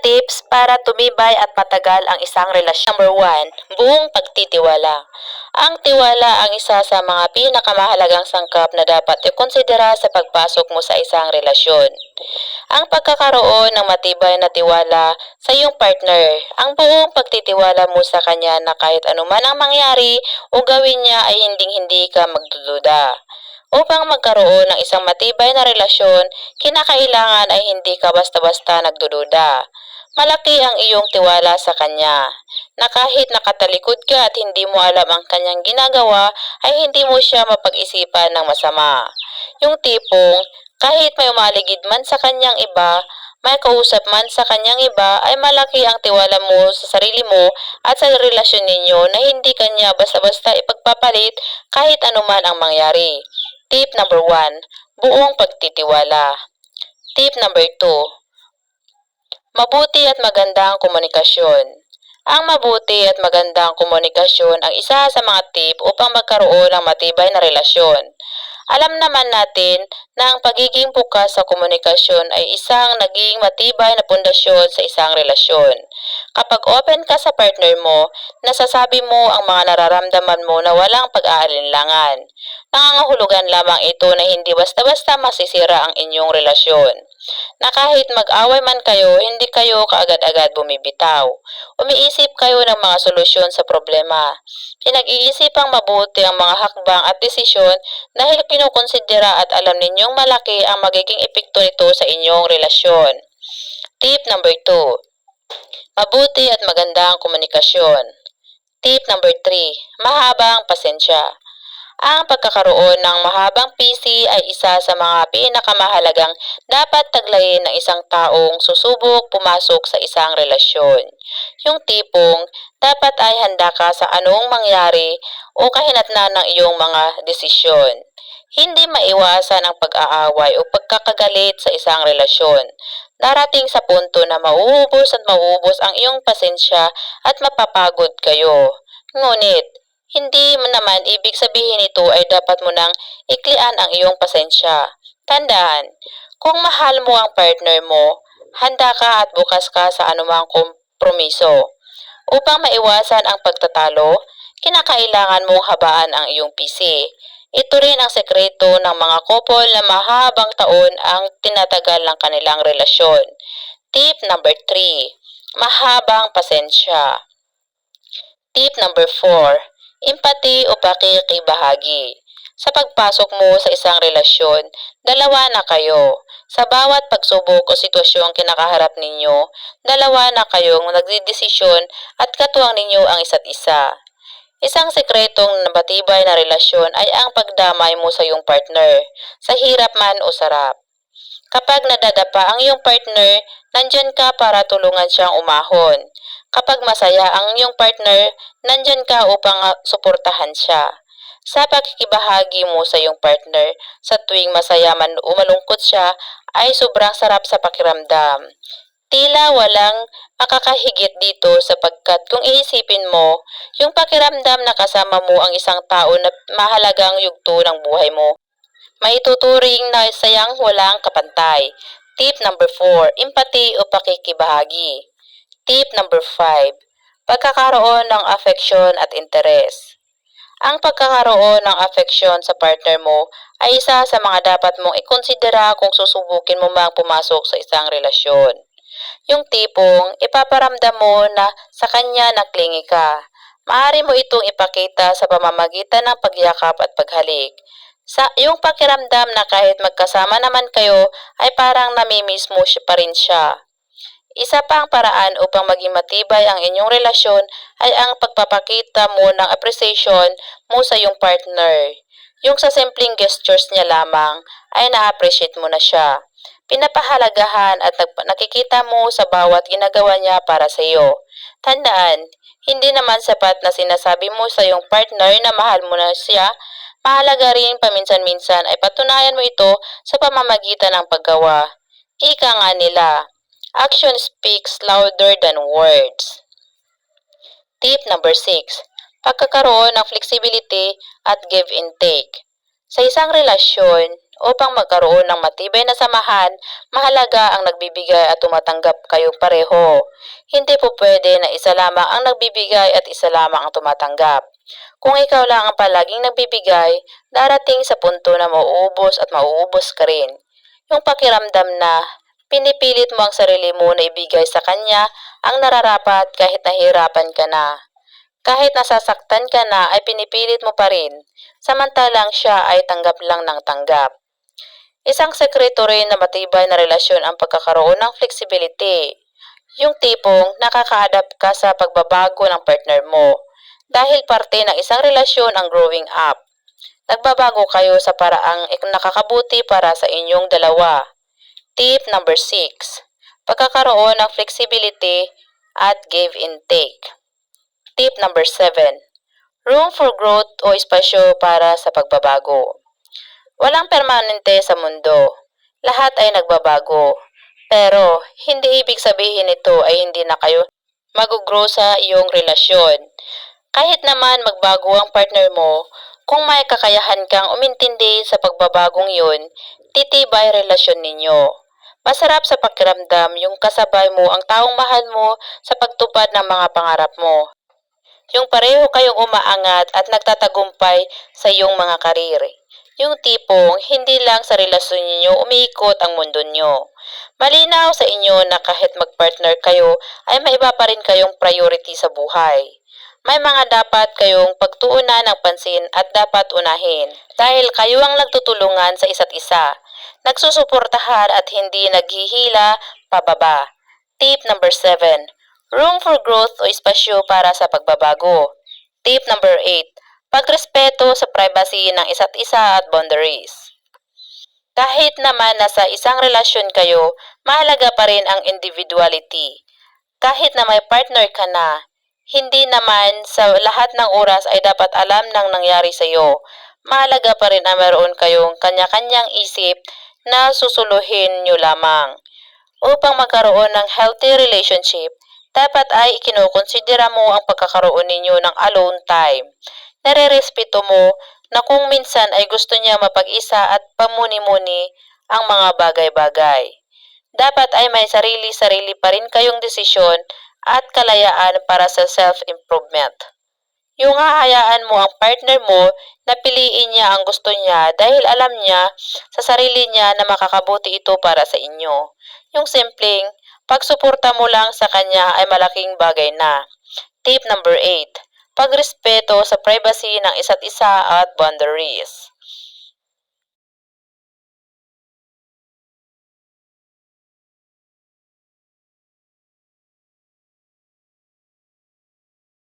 tips para tumibay at matagal ang isang relasyon. Number 1, buong pagtitiwala. Ang tiwala ang isa sa mga pinakamahalagang sangkap na dapat ikonsidera sa pagpasok mo sa isang relasyon. Ang pagkakaroon ng matibay na tiwala sa iyong partner, ang buong pagtitiwala mo sa kanya na kahit anuman ang mangyari o gawin niya ay hinding-hindi ka magdududa. Upang magkaroon ng isang matibay na relasyon, kinakailangan ay hindi ka basta-basta nagdududa. Malaki ang iyong tiwala sa kanya, na kahit nakatalikod ka at hindi mo alam ang kanyang ginagawa, ay hindi mo siya mapag-isipan ng masama. Yung tipong, kahit may umaligid man sa kanyang iba, may kausap man sa kanyang iba, ay malaki ang tiwala mo sa sarili mo at sa relasyon ninyo na hindi kanya basta-basta ipagpapalit kahit anuman ang mangyari. Tip number 1, buong pagtitiwala. Tip number 2, mabuti at magandang komunikasyon. Ang mabuti at magandang komunikasyon ang isa sa mga tip upang magkaroon ng matibay na relasyon. Alam naman natin na ang pagiging bukas sa komunikasyon ay isang naging matibay na pundasyon sa isang relasyon. Kapag open ka sa partner mo, nasasabi mo ang mga nararamdaman mo na walang pag-aalinlangan. Nangangahulugan lamang ito na hindi basta-basta masisira ang inyong relasyon. Na kahit mag-away man kayo, hindi kayo kaagad-agad bumibitaw. Umiisip kayo ng mga solusyon sa problema. Pinag-iisipang mabuti ang mga hakbang at desisyon dahil kinukonsidera at alam ninyong malaki ang magiging epekto nito sa inyong relasyon. Tip number 2, mabuti at magandang komunikasyon. Tip number 3, mahabang pasensya. Ang pagkakaroon ng mahabang PC ay isa sa mga pinakamahalagang dapat taglayin ng isang taong susubok pumasok sa isang relasyon. Yung tipong dapat ay handa ka sa anong mangyari o kahinatnan ng iyong mga desisyon. Hindi maiwasan ang pag-aaway o pagkakagalit sa isang relasyon. Darating sa punto na mauubos ang iyong pasensya at mapapagod kayo. Ngunit, hindi naman ibig sabihin ito ay dapat mo nang iklian ang iyong pasensya. Tandaan, kung mahal mo ang partner mo, handa ka at bukas ka sa anumang kompromiso. Upang maiwasan ang pagtatalo, kinakailangan mong habaan ang iyong PC. Ito rin ang sekreto ng mga couple na mahabang taon ang tinatagal ng kanilang relasyon. Tip number 3, mahabang pasensya. Tip number 4, empathy o pakikibahagi. Sa pagpasok mo sa isang relasyon, dalawa na kayo. Sa bawat pagsubok o sitwasyong kinakaharap ninyo, dalawa na kayong nagdidesisyon at katuwang ninyo ang isa't isa. Isang sekretong nabatibay na relasyon ay ang pagdamay mo sa iyong partner, sa hirap man o sarap. Kapag nadadapa ang iyong partner, nandyan ka para tulungan siyang umahon. Kapag masaya ang iyong partner, nandyan ka upang suportahan siya. Sa pakikibahagi mo sa iyong partner, sa tuwing masaya man o malungkot siya, ay sobrang sarap sa pakiramdam. Tila walang makakahigit dito sapagkat kung iisipin mo, yung pakiramdam na kasama mo ang isang tao na mahalagang yugto ng buhay mo, maituturing na sayang walang kapantay. Tip number 4, empathy o pakikibahagi. Tip number 5, pagkakaroon ng affection at interes. Ang pagkakaroon ng affection sa partner mo ay isa sa mga dapat mong ikonsidera kung susubukin mo mang pumasok sa isang relasyon. Yung tipong ipaparamdam mo na sa kanya naklingi ka. Maaari mo itong ipakita sa pamamagitan ng pagyakap at paghalik. Sa iyong pakiramdam na kahit magkasama naman kayo ay parang namimiss mo pa rin siya. Isa pang paraan upang maging matibay ang inyong relasyon ay ang pagpapakita mo ng appreciation mo sa iyong partner. Yung sa simpleng gestures niya lamang ay na-appreciate mo na siya. Pinapahalagahan at nakikita mo sa bawat ginagawa niya para sa iyo. Tandaan, hindi naman sapat na sinasabi mo sa iyong partner na mahal mo na siya. Mahalaga rin paminsan-minsan ay patunayan mo ito sa pamamagitan ng paggawa. Ika nga nila, action speaks louder than words. Tip number 6, pagkakaroon ng flexibility at give and take. Sa isang relasyon, Upang magkaroon ng matibay na samahan, mahalaga ang nagbibigay at tumatanggap kayong pareho. Hindi po pwede na isa lamang ang nagbibigay at isa lamang ang tumatanggap. Kung ikaw lang ang palaging nagbibigay, darating sa punto na mauubos at mauubos ka rin. Yung pakiramdam na pinipilit mo ang sarili mo na ibigay sa kanya ang nararapat kahit nahirapan ka na. Kahit nasasaktan ka na ay pinipilit mo pa rin, samantalang siya ay tanggap lang ng tanggap. Isang sekreto rin na matibay na relasyon ang pagkakaroon ng flexibility. Yung tipong nakaka-adapt ka sa pagbabago ng partner mo. Dahil parte ng isang relasyon ang growing up. Nagbabago kayo sa paraang nakakabuti para sa inyong dalawa. Tip number 6. Pagkakaroon ng flexibility at give and take. Tip number 7. Room for growth o espasyo para sa pagbabago. Walang permanente sa mundo. Lahat ay nagbabago. Pero, hindi ibig sabihin nito ay hindi na kayo mag-grow sa iyong relasyon. Kahit naman magbago ang partner mo, kung may kakayahan kang umintindi sa pagbabagong yun, titibay relasyon ninyo. Masarap sa pakiramdam yung kasabay mo ang taong mahal mo sa pagtupad ng mga pangarap mo. Yung pareho kayong umaangat at nagtatagumpay sa iyong mga karir. Yung tipong hindi lang sa relasyon ninyo umiikot ang mundo nyo. Malinaw sa inyo na kahit magpartner kayo ay may iba pa rin kayong priority sa buhay. May mga dapat kayong pagtuunan ng pansin at dapat unahin dahil kayo ang nagtutulungan sa isa't isa. Nagsusuportahan at hindi naghihila pababa. Tip number 7. Room for growth o espasyo para sa pagbabago. Tip number 8. Pagrespeto sa privacy ng isa't isa at boundaries. Kahit naman nasa isang relasyon kayo, mahalaga pa rin ang individuality. Kahit na may partner ka na, hindi naman sa lahat ng oras ay dapat alam ng nangyari sa iyo. Mahalaga pa rin na meron kayong kanya-kanyang isip na susuluhin nyo lamang. Upang magkaroon ng healthy relationship, dapat ay ikinukonsidera mo ang pagkakaroon ninyo ng alone time. Nare-respeto mo na kung minsan ay gusto niya mapag-isa at pamuni-muni ang mga bagay-bagay. Dapat ay may sarili-sarili pa rin kayong desisyon at kalayaan para sa self-improvement. Yung hahayaan mo ang partner mo na piliin niya ang gusto niya dahil alam niya sa sarili niya na makakabuti ito para sa inyo. Yung simpleng pagsuporta mo lang sa kanya ay malaking bagay na. Tip number 8. Pagrespeto sa privacy ng isa't isa at boundaries.